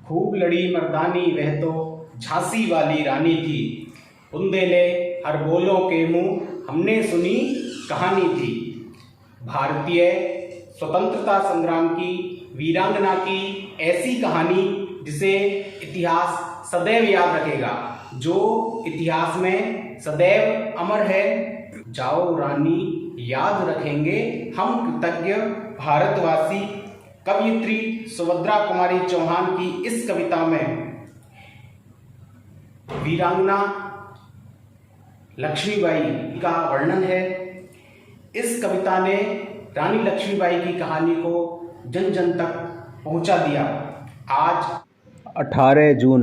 खूब लड़ी मर्दानी वह तो झांसी वाली रानी थी। बुंदेले हर बोलों के मुंह हमने सुनी कहानी थी। भारतीय स्वतंत्रता संग्राम की वीरांगना की ऐसी कहानी जिसे इतिहास सदैव याद रखेगा, जो इतिहास में सदैव अमर है। जाओ रानी याद रखेंगे हम कृतज्ञ भारतवासी। कवयित्री सुभद्रा कुमारी चौहान की इस कविता में वीरांगना लक्ष्मीबाई का वर्णन है। इस कविता ने रानी लक्ष्मीबाई की कहानी को जन जन तक पहुंचा दिया। आज 18 जून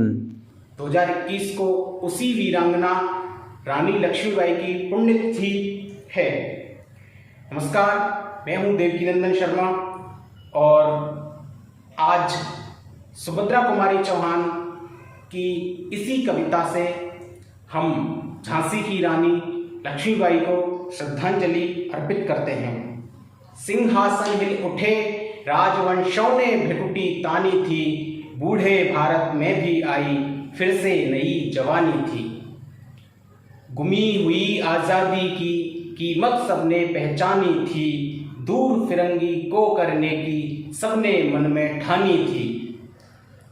2021 को उसी वीरांगना रानी लक्ष्मीबाई की पुण्यतिथि है। नमस्कार, मैं हूं देवकीनंदन शर्मा और आज सुभद्रा कुमारी चौहान की इसी कविता से हम झांसी की रानी लक्ष्मीबाई को श्रद्धांजलि अर्पित करते हैं। सिंहासन हिल उठे राजवंशों ने भ्रिकुटी तानी थी, बूढ़े भारत में भी आई फिर से नई जवानी थी। गुमी हुई आज़ादी की कीमत सबने पहचानी थी, दूर फिरंगी को करने की सबने मन में ठानी थी।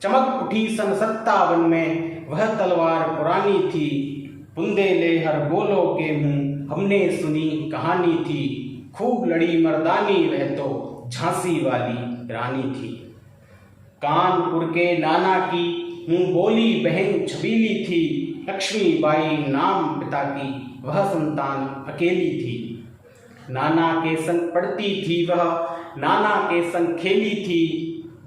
चमक उठी सन 57 में वह तलवार पुरानी थी, बुंदेले हर बोलों के मुंह हमने सुनी कहानी थी। खूब लड़ी मर्दानी वह तो झांसी वाली रानी थी। कानपुर के नाना की मुंह बोली बहन छबीली थी, लक्ष्मीबाई नाम पिता की वह संतान अकेली थी। नाना के संग पढ़ती थी वह, नाना के संग खेली थी,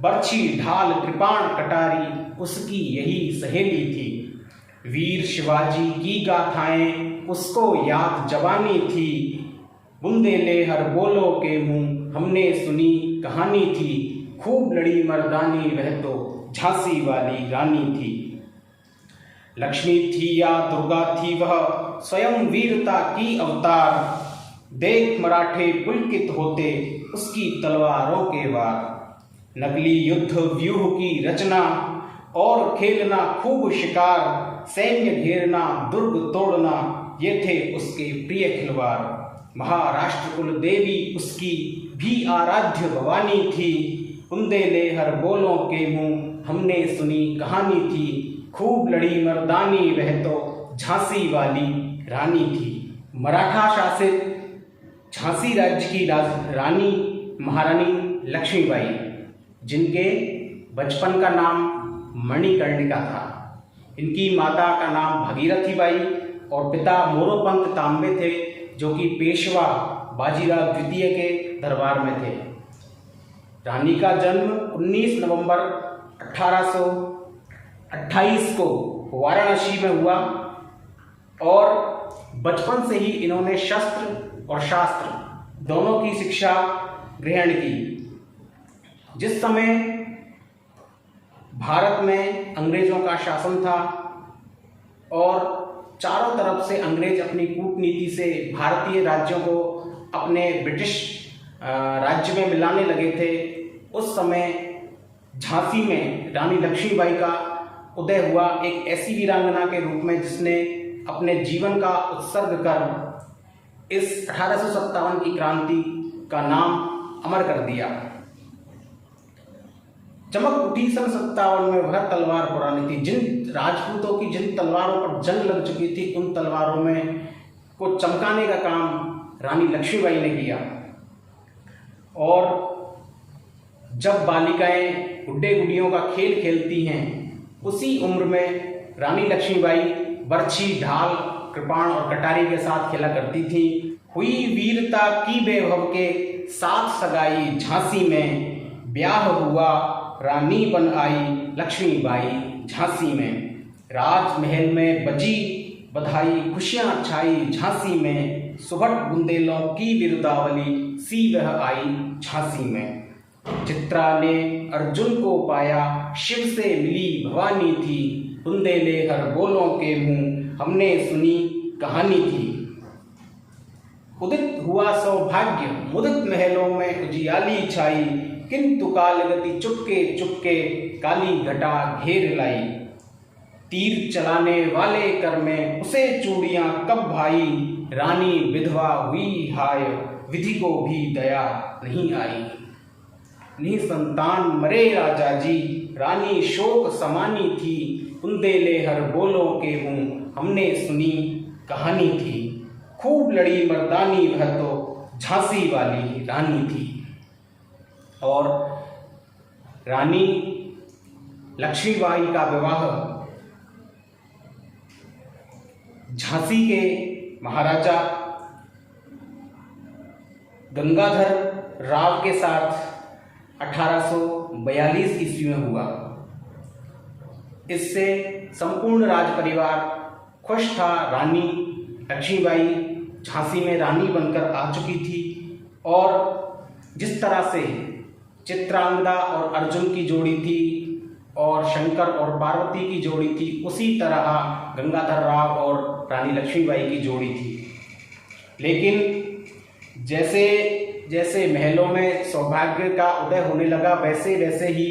बर्छी ढाल कृपाण कटारी उसकी यही सहेली थी। वीर शिवाजी की गाथाएं उसको याद जवानी थी, बुंदेले हर बोलों के मुंह हमने सुनी कहानी थी। खूब लड़ी मर्दानी वह तो झांसी वाली रानी थी। लक्ष्मी थी या दुर्गा थी वह स्वयं वीरता की अवतार, देख मराठे पुलकित होते उसकी तलवारों के वार। नकली युद्ध व्यूह की रचना और खेलना खूब शिकार, सैन्य घेरना दुर्ग तोड़ना ये थे उसके प्रिय खिलवाड़। महाराष्ट्र कुल देवी उसकी भी आराध्य भवानी थी, बुंदेले हर बोलों के मुंह हमने सुनी कहानी थी। खूब लड़ी मर्दानी वह तो झांसी वाली रानी थी। मराठा शासित झांसी राज्य की रानी महारानी लक्ष्मीबाई, जिनके बचपन का नाम मणिकर्णिका था। इनकी माता का नाम भगीरथी बाई और पिता मोरोपंत तांबे थे, जो कि पेशवा बाजीराव द्वितीय के दरबार में थे। रानी का जन्म 19 नवंबर 1828 को वाराणसी में हुआ और बचपन से ही इन्होंने शस्त्र और शास्त्र दोनों की शिक्षा ग्रहण की। जिस समय भारत में अंग्रेजों का शासन था और चारों तरफ से अंग्रेज अपनी कूटनीति से भारतीय राज्यों को अपने ब्रिटिश राज्य में मिलाने लगे थे, उस समय झांसी में रानी लक्ष्मीबाई का उदय हुआ, एक ऐसी वीरांगना के रूप में जिसने अपने जीवन का उत्सर्ग कर इस 1857 की क्रांति का नाम अमर कर दिया। चमक उठी सन 57 में वह तलवार पुरानी थी। जिन राजपूतों की जिन तलवारों पर जंग लग चुकी थी, उन तलवारों में को चमकाने का काम रानी लक्ष्मीबाई ने किया। और जब बालिकाएं गुड्डे गुडियों का खेल खेलती हैं, उसी उम्र में रानी लक्ष्मीबाई बर्छी ढाल कृपाण और कटारी के साथ खेला करती थी। हुई वीरता की वैभव के साथ सगाई झांसी में, ब्याह हुआ रानी बन आई लक्ष्मीबाई झांसी में। राजमहल में बजी बधाई खुशियां छाई झांसी में, सुभट बुंदेलों की विरुदावली सी वह आई झांसी में। चित्रा ने अर्जुन को पाया शिव से मिली भवानी थी, बुंदेले हर बोलों के मुंह हमने सुनी कहानी थी। उदित हुआ सौभाग्य मुदित महलों में उजियाली छाई, किंतु काल गति चुपके चुपके काली घटा घेर लाई। तीर चलाने वाले कर में उसे चूड़ियां कब भाई, रानी विधवा हुई हाय विधि को भी दया नहीं आई। निसंतान मरे राजा जी, रानी शोक समानी थी, कुंदेले हर बोलों के हूँ हमने सुनी कहानी थी। खूब लड़ी मर्दानी वह तो झांसी वाली रानी थी। और रानी लक्ष्मीबाई का विवाह झांसी के महाराजा गंगाधर राव के साथ 1842 ईस्वी में हुआ। इससे संपूर्ण राज परिवार खुश था। रानी लक्ष्मीबाई झांसी में रानी बनकर आ चुकी थी और जिस तरह से चित्रांगदा और अर्जुन की जोड़ी थी और शंकर और पार्वती की जोड़ी थी, उसी तरह गंगाधर राव और रानी लक्ष्मीबाई की जोड़ी थी। लेकिन जैसे जैसे महलों में सौभाग्य का उदय होने लगा, वैसे वैसे ही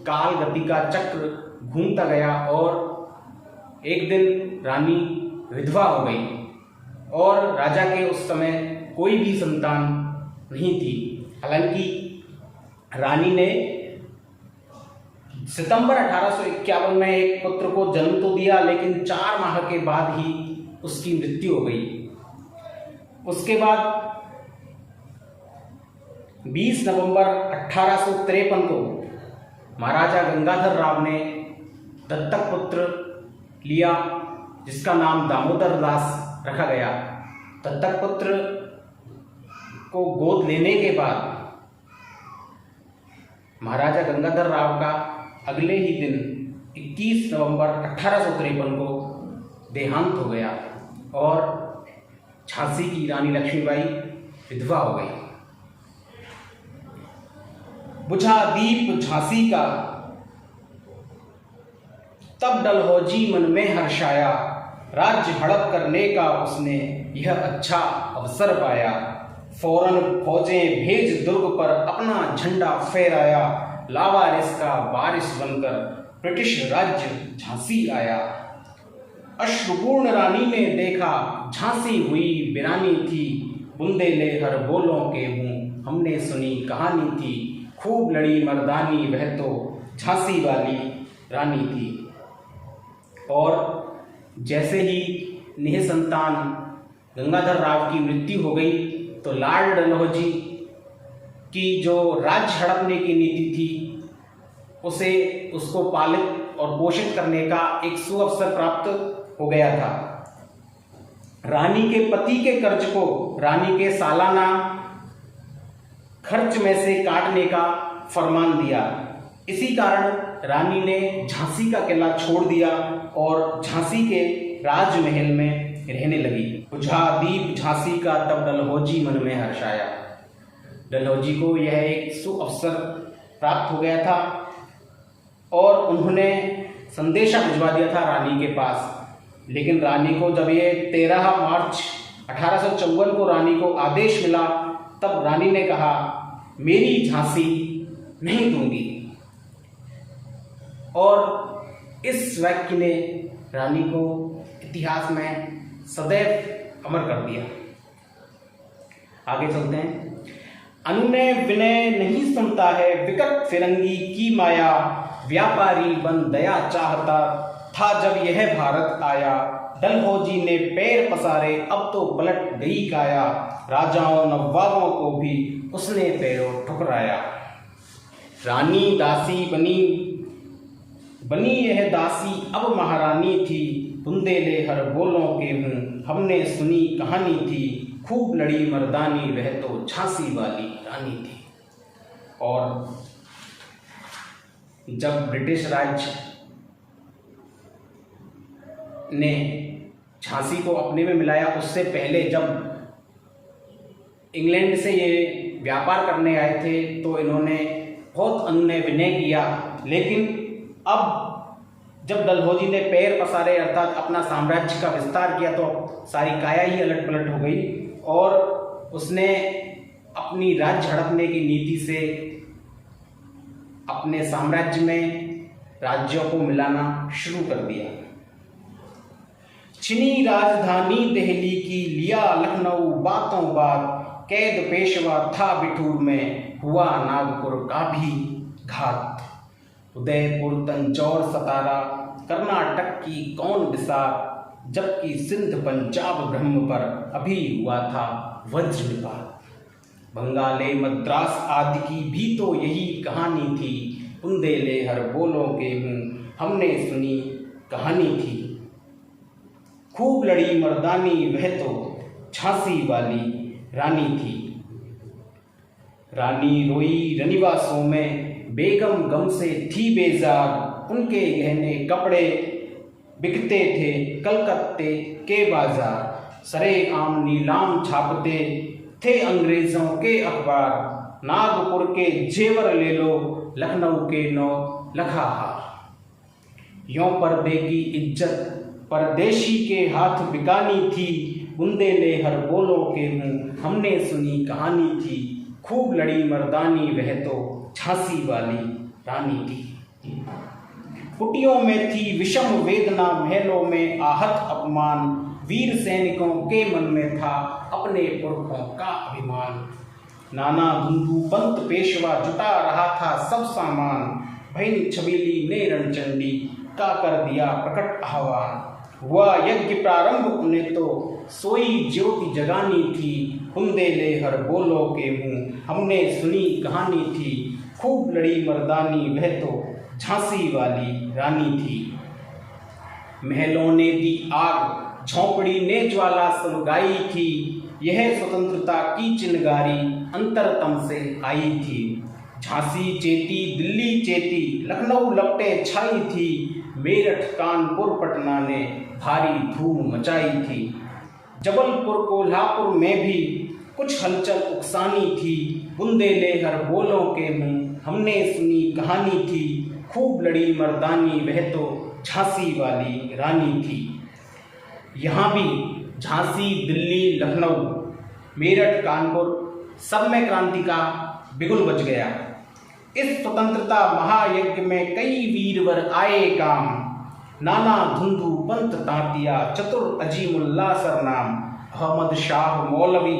काल गति का चक्र घूमता गया और एक दिन रानी विधवा हो गई और राजा के उस समय कोई भी संतान नहीं थी। हालांकि रानी ने सितंबर 1851 में एक पुत्र को जन्म तो दिया, लेकिन 4 माह के बाद ही उसकी मृत्यु हो गई। उसके बाद 20 नवंबर 1853 को महाराजा गंगाधर राव ने दत्तक पुत्र लिया, जिसका नाम दामोदर दास रखा गया। दत्तक पुत्र को गोद लेने के बाद महाराजा गंगाधर राव का अगले ही दिन 21 नवंबर 1853 को देहांत हो गया और झांसी की रानी लक्ष्मीबाई विधवा हो गई। बुझा दीप झांसी का तब डलहौजी मन में हर्षाया, राज्य हड़प करने का उसने यह अच्छा अवसर पाया। फौरन फौजें भेज दुर्ग पर अपना झंडा फहराया, लावारिस का वारिस बनकर ब्रिटिश राज्य झांसी आया। अश्रुपूर्ण रानी ने देखा झांसी हुई वीरानी थी, बुंदेले हर बोलों के मुंह हमने सुनी कहानी थी। खूब लड़ी मर्दानी वह तो झांसी वाली रानी थी। और जैसे ही निःसंतान गंगाधर राव की मृत्यु हो गई तो लॉर्ड डलहौजी की जो राज्य हड़पने की नीति थी उसको पालित और पोषित करने का एक सुअवसर प्राप्त हो गया था। रानी के पति के कर्ज को रानी के सालाना खर्च में से काटने का फरमान दिया। इसी कारण रानी ने झांसी का किला छोड़ दिया और झांसी के राजमहल में रहने लगी। बुझा दीप झांसी का तब डलहौजी मन में हर्षाया। डलहौजी को यह एक सुअवसर प्राप्त हो गया था और उन्होंने संदेशा भिजवा दिया था रानी के पास। लेकिन रानी को जब ये 13 मार्च 1854 को रानी को आदेश मिला, तब रानी ने कहा मेरी झांसी नहीं दूंगी। और इस वाक्य ने रानी को इतिहास में सदैव अमर कर दिया। आगे चलते हैं। अनुनय विनय नहीं सुनता है, विकट फिरंगी की माया, व्यापारी बन दया चाहता था जब यह भारत आया। डलहौजी ने पैर पसारे अब तो पलट गई काया, राजाओं नवाबों को भी उसने पैरों ठुकराया। रानी दासी बनी यह दासी अब महारानी थी, बुंदेले हर बोलों के हूँ हमने सुनी कहानी थी। खूब लड़ी मर्दानी वह तो झांसी वाली रानी थी। और जब ब्रिटिश राज ने झांसी को अपने में मिलाया, उससे पहले जब इंग्लैंड से ये व्यापार करने आए थे तो इन्होंने बहुत अनुनय विनय किया। लेकिन अब जब डलहौजी ने पैर पसारे अर्थात अपना साम्राज्य का विस्तार किया तो सारी काया ही अलट पलट हो गई और उसने अपनी राज्य हड़पने की नीति से अपने साम्राज्य में राज्यों को मिलाना शुरू कर दिया। छिनी राजधानी दिल्ली की, लिया लखनऊ बातों बात, कैद पेशवा था बिठूर में, हुआ नागपुर का भी घात। उदयपुर तंजौर सतारा, कर्नाटक की कौन विसार, जबकि सिंध पंजाब ब्रह्म पर अभी हुआ था वज्रपात। बंगाले मद्रास आदि की भी तो यही कहानी थी, बुंदेलहर बोलों के मुंह हमने सुनी कहानी थी। खूब लड़ी मर्दानी वह तो झांसी वाली रानी थी। रानी रोई रनिवासों में, बेगम गम से थी बेजार, उनके गहने कपड़े बिकते थे कलकत्ते के बाजार। सरेआम नीलाम छापते थे अंग्रेजों के अखबार, नागपुर के जेवर ले लो, लखनऊ के 9 लखा हार। यों पर्दे की इज्जत परदेशी के हाथ बिकानी थी, बुंदेलहर बोलों के मुंह हमने सुनी कहानी थी। खूब लड़ी मर्दानी वह तो झांसी वाली रानी थी। कुटियों में थी विषम वेदना, महलों में आहत अपमान, वीर सैनिकों के मन में था अपने पुरखों का अभिमान। नाना धुंधु पंत पेशवा जुटा रहा था सब सामान, भैन छबीली ने रणचंडी का कर दिया प्रकट आह्वान। हुआ यज्ञ प्रारंभ उन्हें तो सोई ज्योति जगानी थी, बुंदेलहर बोलों के मुंह हमने सुनी कहानी थी। खूब लड़ी मर्दानी वह तो झांसी वाली रानी थी। महलों ने दी आग, झोंपड़ी ने ज्वाला सुलगाई थी, यह स्वतंत्रता की चिनगारी अंतरतम से आई थी। झांसी चेती दिल्ली चेती, लखनऊ लपटे छाई थी, मेरठ कानपुर पटना ने भारी धूम मचाई थी। जबलपुर कोल्हापुर में भी कुछ हलचल उकसानी थी, बुंदेलहर बोलों के मुंह हमने सुनी कहानी थी। खूब लड़ी मर्दानी वह तो झांसी वाली रानी थी। यहाँ भी झांसी दिल्ली लखनऊ मेरठ कानपुर सब में क्रांति का बिगुल बज गया। इस स्वतंत्रता महायज्ञ में कई वीरवर आए काम, नाना धुंधु पंत तांतिया चतुर अजीमुल्ला सरनाम। अहमद शाह मौलवी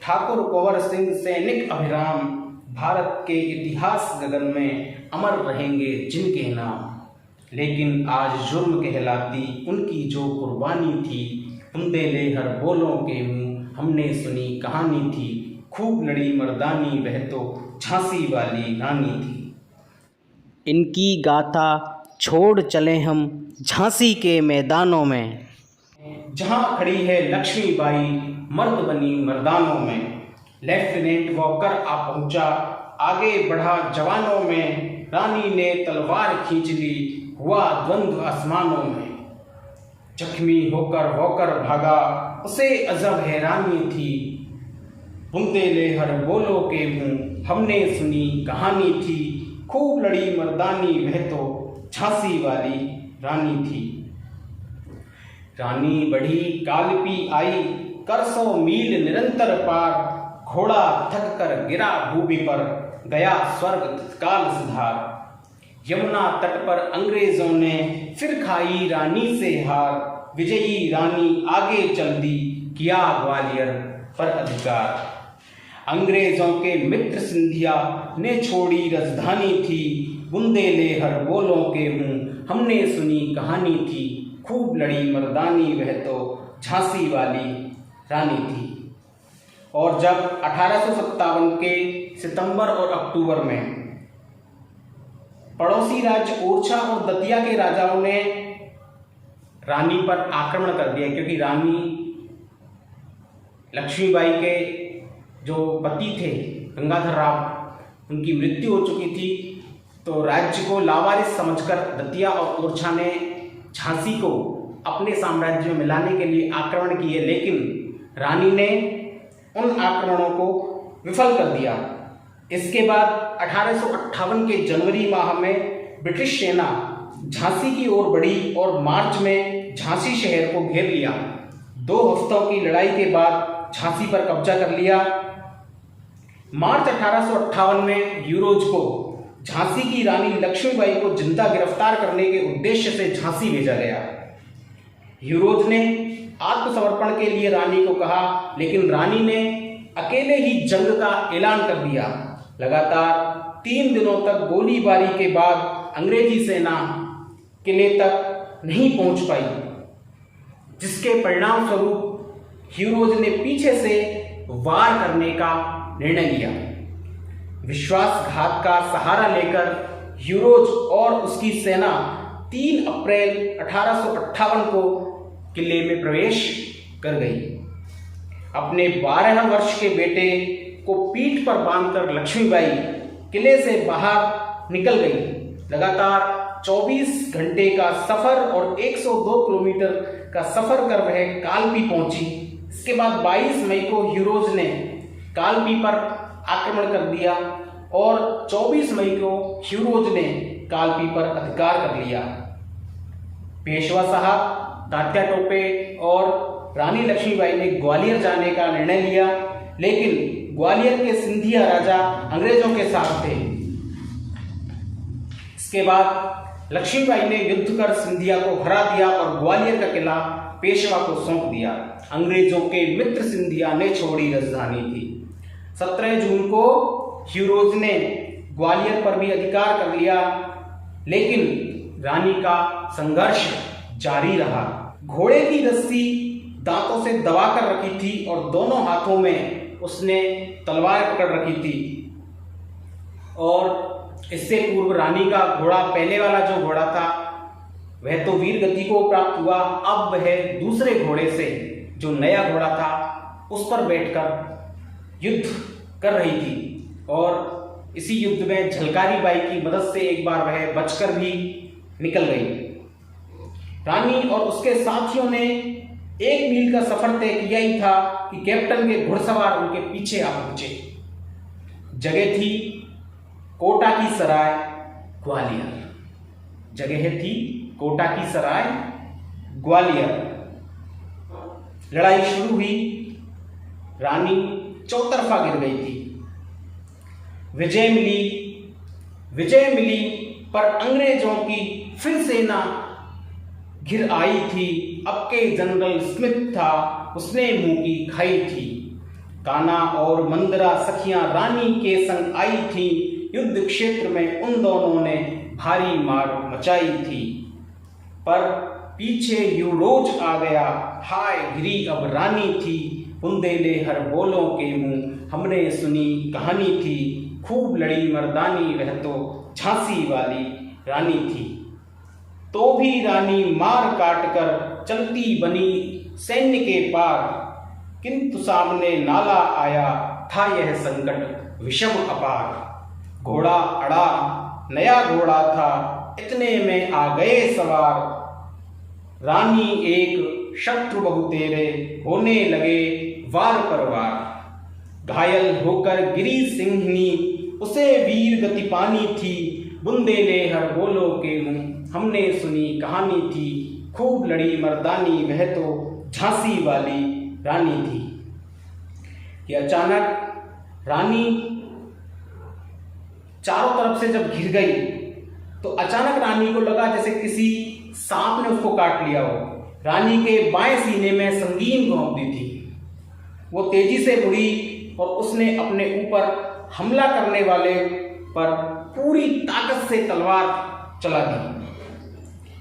ठाकुर कुंवर सिंह सैनिक अभिराम, भारत के इतिहास गगन में अमर रहेंगे जिनके नाम। लेकिन आज जुर्म कहलाती उनकी जो कुर्बानी थी, बुंदेलहर बोलों के मुंह हमने सुनी कहानी थी। खूब लड़ी मर्दानी वह तो झांसी वाली रानी थी। इनकी गाथा छोड़ चले हम झांसी के मैदानों में, जहाँ खड़ी है लक्ष्मीबाई मर्द बनी मर्दानों में। लेफ्टिनेंट वॉकर आ पहुंचा, आगे बढ़ा जवानों में, रानी ने तलवार खींच ली, हुआ द्वंद्व आसमानों में। जख्मी होकर वॉकर भागा, उसे अजब हैरानी थी, बुंदेलहर बोलों के मुंह हमने सुनी कहानी थी। खूब लड़ी मर्दानी वह तो झांसी वाली रानी थी। रानी बढ़ी कालपी आई, कर 100 मील निरंतर पार, घोड़ा थक कर गिरा भूमि पर, गया स्वर्ग तत्काल सुधार। यमुना तट पर अंग्रेजों ने फिर खाई रानी से हार, विजयी रानी आगे चल दी, किया ग्वालियर पर अधिकार। अंग्रेजों के मित्र सिंधिया ने छोड़ी राजधानी थी, बुंदेलहर बोलों के मुंह हमने सुनी कहानी थी। खूब लड़ी मर्दानी वह तो झांसी वाली रानी थी। और जब 1857 के सितंबर और अक्टूबर में पड़ोसी राज्य ओरछा और दतिया के राजाओं ने रानी पर आक्रमण कर दिया, क्योंकि रानी लक्ष्मीबाई के जो पति थे गंगाधर राव, उनकी मृत्यु हो चुकी थी, तो राज्य को लावारिस समझकर दतिया और ओरछा ने झांसी को अपने साम्राज्य में मिलाने के लिए आक्रमण किए, लेकिन रानी ने उन आक्रमणों को विफल कर दिया। इसके बाद 1858 के जनवरी माह में ब्रिटिश सेना झांसी की ओर बढ़ी और मार्च में झांसी शहर को घेर लिया। 2 हफ्तों की लड़ाई के बाद झांसी पर कब्जा कर लिया। मार्च 1858 में यूरोज को झांसी की रानी लक्ष्मीबाई को जिंदा गिरफ्तार करने के उद्देश्य से झांसी भेजा गया। यूरोज ने आत्मसमर्पण के लिए रानी को कहा, लेकिन रानी ने अकेले ही जंग का ऐलान कर दिया। लगातार 3 दिनों तक गोलीबारी के बाद अंग्रेजी सेना किले तक नहीं पहुंच पाई, जिसके परिणाम स्वरूप यूरोज ने पीछे से वार करने का निर्णय लिया। विश्वासघात का सहारा लेकर यूरोज और उसकी सेना 3 अप्रैल 1858 को किले में प्रवेश कर गई। अपने 12 वर्ष के बेटे को पीठ पर बांधकर लक्ष्मीबाई किले से बाहर निकल गई। लगातार 24 घंटे का सफर और 102 किलोमीटर का सफर कर वह कालपी पहुंची। इसके बाद 22 मई को यूरोज ने कालपी पर आक्रमण कर दिया और 24 मई को यूरोज ने कालपी पर अधिकार कर लिया। पेशवा साहब, तात्या टोपे और रानी लक्ष्मीबाई ने ग्वालियर जाने का निर्णय लिया, लेकिन ग्वालियर के सिंधिया राजा अंग्रेजों के साथ थे। इसके बाद लक्ष्मीबाई ने युद्ध कर सिंधिया को हरा दिया और ग्वालियर का किला पेशवा को सौंप दिया। अंग्रेजों के मित्र सिंधिया ने छोड़ी राजधानी थी। 17 जून को यूरोज ने ग्वालियर पर भी अधिकार कर लिया, लेकिन रानी का संघर्ष जारी रहा। घोड़े की रस्सी दांतों से दबाकर रखी थी और दोनों हाथों में उसने तलवार पकड़ रखी थी। और इससे पूर्व रानी का घोड़ा, पहले वाला जो घोड़ा था, वह तो वीर गति को प्राप्त हुआ। अब वह दूसरे घोड़े से, जो नया घोड़ा था, उस पर बैठकर युद्ध कर रही थी। और इसी युद्ध में झलकारी बाई की मदद से एक बार वह बचकर भी निकल गई। रानी और उसके साथियों ने 1 मील का सफर तय किया ही था कि कैप्टन के घुड़सवार उनके पीछे आ पहुंचे। जगह थी कोटा की सराय, ग्वालियर। जगह थी कोटा की सराय, ग्वालियर। लड़ाई शुरू हुई। रानी चौतरफा गिर गई थी। विजय मिली, पर अंग्रेजों की फिर सेना घिर आई थी। अब के जनरल स्मिथ था, उसने मुंह की खाई थी। काना और मंदरा सखियां रानी के संग आई थी। युद्ध क्षेत्र में उन दोनों ने भारी मार मचाई थी। पर पीछे यूरोज आ गया, हाय गिरी अब रानी थी। बुंदेले हर बोलों के मुंह हमने सुनी कहानी थी। खूब लड़ी मर्दानी, वह तो झांसी वाली रानी थी। तो भी रानी मार काट कर चलती बनी सैन्य के पार। किंतु सामने नाला आया था यह संकट विषम अपार। घोड़ा अड़ा, नया घोड़ा था, इतने में आ गए सवार। रानी एक शत्रु बहु तेरे, होने लगे वार पर वार। घायल होकर गिरी सिंहनी, उसे वीर गति पानी थी। बुंदेले हर बोलो के मुंह हमने सुनी कहानी थी। खूब लड़ी मर्दानी, वह तो झांसी वाली रानी थी। कि अचानक रानी चारों तरफ से जब घिर गई, तो अचानक रानी को लगा जैसे किसी सांप ने उसको काट लिया हो। रानी के बाएं सीने में संगीन घोंपती थी। वो तेजी से मुड़ी और उसने अपने ऊपर हमला करने वाले पर पूरी ताकत से तलवार चला दी।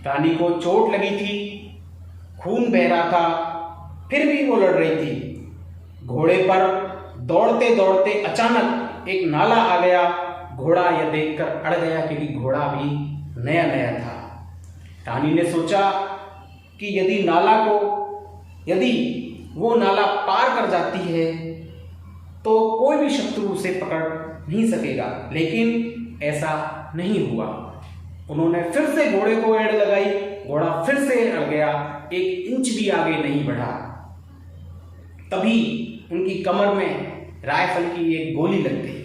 रानी को चोट लगी थी, खून बह रहा था, फिर भी वो लड़ रही थी। घोड़े पर दौड़ते दौड़ते अचानक एक नाला आ गया। घोड़ा यह देखकर अड़ गया, क्योंकि घोड़ा भी नया नया था। रानी ने सोचा कि यदि वो नाला पार कर जाती है तो कोई भी शत्रु उसे पकड़ नहीं सकेगा, लेकिन ऐसा नहीं हुआ। उन्होंने फिर से घोड़े को एड़ लगाई। घोड़ा फिर से अड़ गया, 1 इंच भी आगे नहीं बढ़ा। तभी उनकी कमर में राइफल की एक गोली लग गई।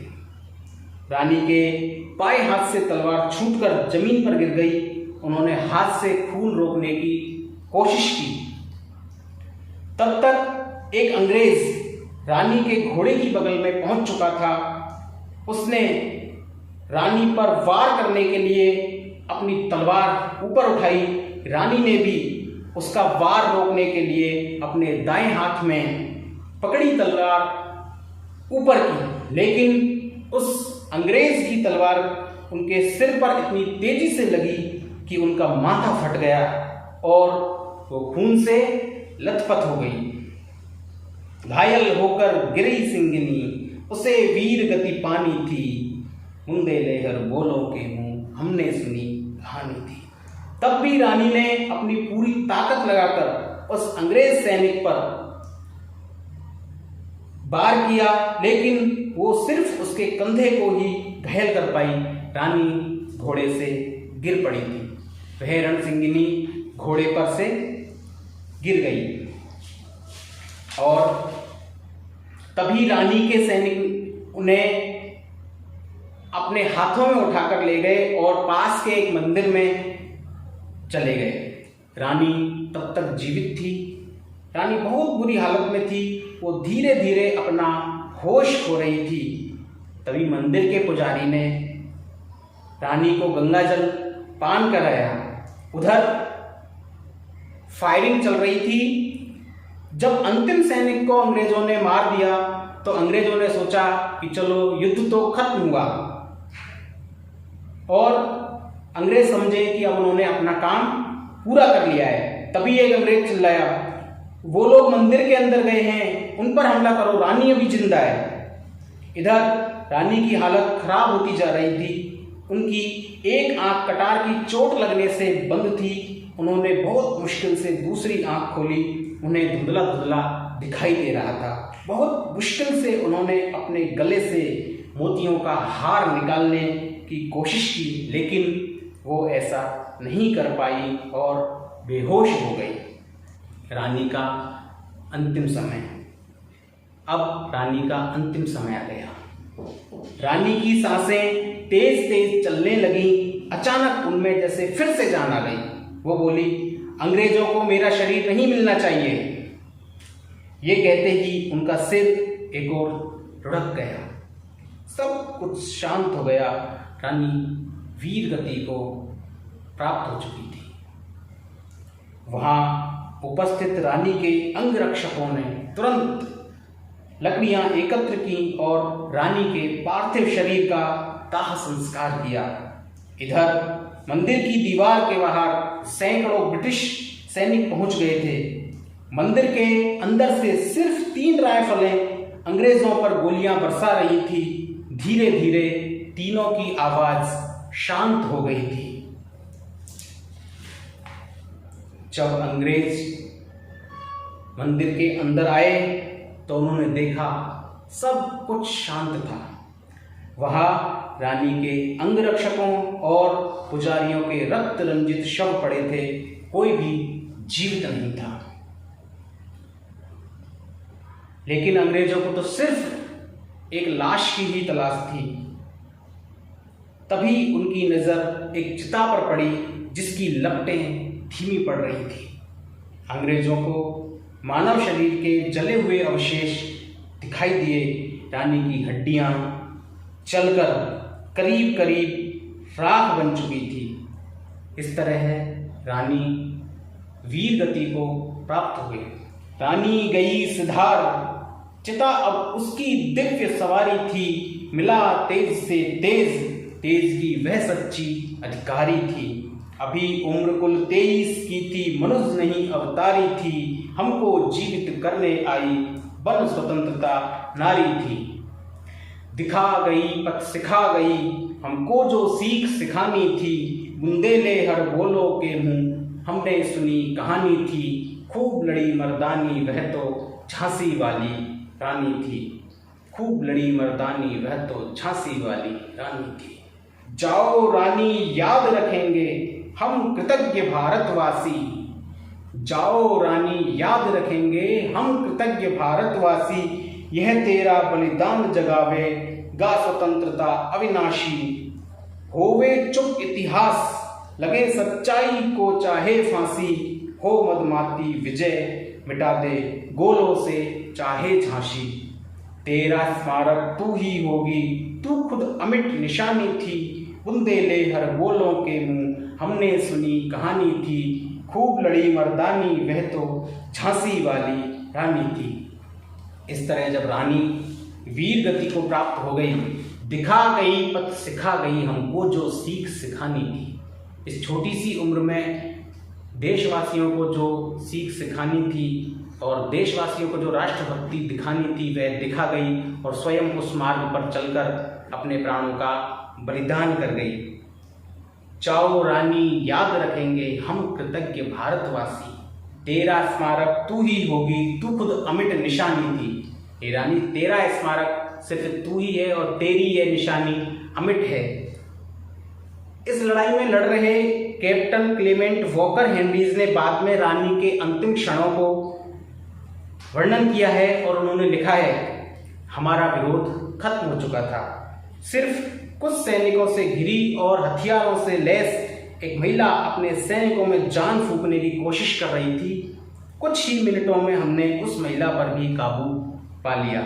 रानी के बाएं हाथ से तलवार छूटकर जमीन पर गिर गई। उन्होंने हाथ से खून रोकने की कोशिश की। तब तक एक अंग्रेज रानी के घोड़े की बगल में पहुंच चुका था। उसने रानी पर वार करने के लिए अपनी तलवार ऊपर उठाई। रानी ने भी उसका वार रोकने के लिए अपने दाएं हाथ में पकड़ी तलवार ऊपर की, लेकिन उस अंग्रेज की तलवार उनके सिर पर इतनी तेजी से लगी कि उनका माथा फट गया और वो खून से लथपथ हो गई। घायल होकर गिरी सिंगिनी, उसे वीर गति पानी थी, मुंदे लेहर बोलों के मुंह हमने सुनी कहानी थी। तब भी रानी ने अपनी पूरी ताकत लगाकर उस अंग्रेज सैनिक पर वार किया, लेकिन वो सिर्फ उसके कंधे को ही घायल कर पाई। रानी घोड़े से गिर पड़ी थी। वह रणसिंगिनी घोड़े पर से गिर गई और तभी रानी के सैनिक उन्हें अपने हाथों में उठाकर ले गए और पास के एक मंदिर में चले गए। रानी तब तक जीवित थी। रानी बहुत बुरी हालत में थी। वो धीरे धीरे अपना होश खो रही थी। तभी मंदिर के पुजारी ने रानी को गंगा जल पान कराया। उधर फायरिंग चल रही थी। जब अंतिम सैनिक को अंग्रेजों ने मार दिया तो अंग्रेजों ने सोचा कि चलो युद्ध तो खत्म हुआ, और अंग्रेज समझे कि अब उन्होंने अपना काम पूरा कर लिया है। तभी एक अंग्रेज चिल्लाया, वो लोग मंदिर के अंदर गए हैं, उन पर हमला करो, रानी अभी जिंदा है। इधर रानी की हालत खराब होती जा रही थी। उनकी एक आंख कटार की चोट लगने से बंद थी। उन्होंने बहुत मुश्किल से दूसरी आंख खोली। उन्हें धुंधला धुंधला दिखाई दे रहा था। बहुत मुश्किल से उन्होंने अपने गले से मोतियों का हार निकालने की कोशिश की, लेकिन वो ऐसा नहीं कर पाई और बेहोश हो गई। रानी का अंतिम समय। अब रानी का अंतिम समय आ गया। रानी की सांसें तेज तेज चलने लगी। अचानक उनमें जैसे फिर से जान आ गई। वो बोली, अंग्रेजों को मेरा शरीर नहीं मिलना चाहिए। ये कहते ही उनका सिर एक ओर लुढ़क गया। सब कुछ शांत हो गया। रानी वीर गति को प्राप्त हो चुकी थी। वहां उपस्थित रानी के अंगरक्षकों ने तुरंत लकड़ियां एकत्र की और रानी के पार्थिव शरीर का दाह संस्कार किया। इधर मंदिर की दीवार के बाहर सैकड़ों ब्रिटिश सैनिक पहुंच गए थे। मंदिर के अंदर से सिर्फ 3 राइफलें अंग्रेजों पर गोलियां बरसा रही थी। धीरे धीरे तीनों की आवाज शांत हो गई थी। जब अंग्रेज मंदिर के अंदर आए तो उन्होंने देखा सब कुछ शांत था। वहां रानी के अंगरक्षकों और पुजारियों के रक्त रंजित शव पड़े थे। कोई भी जीवित नहीं था। लेकिन अंग्रेजों को तो सिर्फ एक लाश की ही तलाश थी। तभी उनकी नजर एक चिता पर पड़ी जिसकी लपटें धीमी पड़ रही थी। अंग्रेजों को मानव शरीर के जले हुए अवशेष दिखाई दिए। रानी की हड्डियां चलकर करीब करीब राख बन चुकी थी। इस तरह रानी वीर गति को प्राप्त हो गई। रानी गई सिधार, चिता अब उसकी दिव्य सवारी थी। मिला तेज से तेज, तेज की वह सच्ची अधिकारी थी। अभी उम्र कुल 23 की थी, मनुष्य नहीं अवतारी थी। हमको जीवित करने आई, बन स्वतंत्रता नारी थी। दिखा गई पथ सिखा गई, हमको जो सीख सिखानी थी। बुंदेले हर बोलो के मुंह हमने सुनी कहानी थी। खूब लड़ी मर्दानी वह तो झांसी वाली रानी थी। खूब लड़ी मर्दानी वह तो झांसी वाली रानी थी। जाओ रानी याद रखेंगे हम कृतज्ञ भारतवासी। जाओ रानी याद रखेंगे हम कृतज्ञ भारतवासी। यह तेरा बलिदान जगावे गा स्वतंत्रता अविनाशी। होवे चुप इतिहास लगे सच्चाई को चाहे फांसी। हो मदमाती विजय मिटा दे गोलों से चाहे झांसी। तेरा स्मारक तू ही होगी, तू खुद अमिट निशानी थी, बुंदेले हर बोलों के मुंह हमने सुनी कहानी थी, खूब लड़ी मर्दानी वह तो झांसी वाली रानी थी। इस तरह जब रानी वीर गति को प्राप्त हो गई, दिखा गई पथ सिखा गई हमको जो सीख सिखानी थी। इस छोटी सी उम्र में देशवासियों को जो सीख सिखानी थी और देशवासियों को जो राष्ट्रभक्ति दिखानी थी वह दिखा गई और स्वयं उस मार्ग पर चलकर अपने प्राणों का बलिदान कर गई। जाओ रानी याद रखेंगे हम कृतज्ञ भारतवासी, तेरा स्मारक तू ही होगी, तू खुद अमिट निशानी थी। हे रानी, तेरा स्मारक सिर्फ तू ही है और तेरी यह निशानी अमिट है। इस लड़ाई में लड़ रहे कैप्टन क्लेमेंट वॉकर हेनरीज ने बाद में रानी के अंतिम क्षणों को वर्णन किया है और उन्होंने लिखा है, हमारा विरोध खत्म हो चुका था। सिर्फ कुछ सैनिकों से घिरी और हथियारों से लैस एक महिला अपने सैनिकों में जान फूंकने की कोशिश कर रही थी। कुछ ही मिनटों में हमने उस महिला पर भी काबू पा लिया।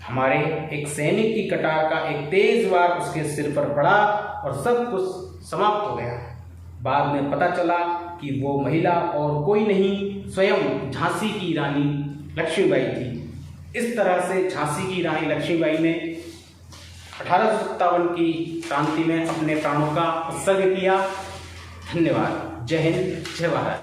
हमारे एक सैनिक की कटार का एक तेज वार उसके सिर पर पड़ा और सब कुछ समाप्त हो गया। बाद में पता चला कि वो महिला और कोई नहीं, स्वयं झांसी की रानी लक्ष्मीबाई थी। इस तरह से झांसी की रानी लक्ष्मीबाई ने 1857 की क्रांति में अपने प्राणों का उत्सर्ग किया। धन्यवाद। जय हिंद, जय भारत।